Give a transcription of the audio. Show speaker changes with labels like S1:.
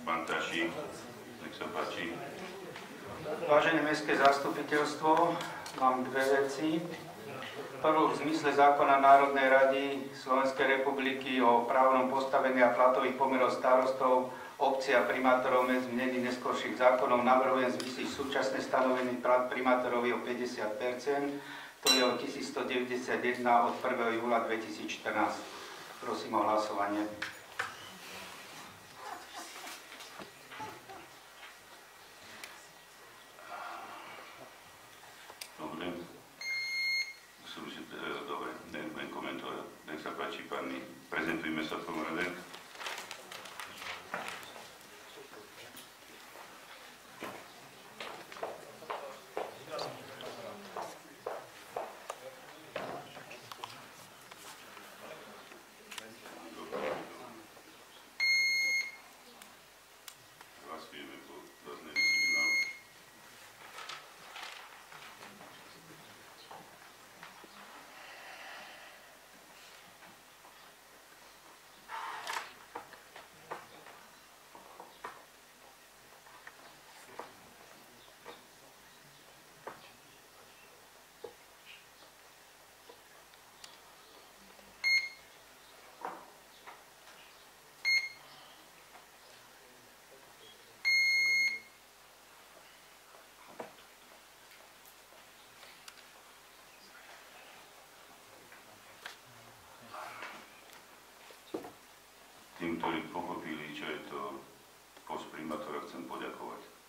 S1: Pán Tašík, nech sa páči.
S2: Vážené mestské zastupiteľstvo, mám dve veci. Prvú, v zmysle zákona Národnej rady Slovenskej republiky o právnom postavení a platových pomerov starostov, obcí a primátorov miest zmenených neskorších zákonov navrhujem zvýšiť súčasné stanovený plat primátorovi o 50%, to je o 1191 od 1. júla 2014. Prosím o hlasovanie.
S1: Dobre, nebudem komentovať. Nech sa páči, pani. Prezentujme sa v tom rade. Hlasujeme po doznení signálu. Tým, ktorí pochopili, čo je to post primátora, chcem poďakovať.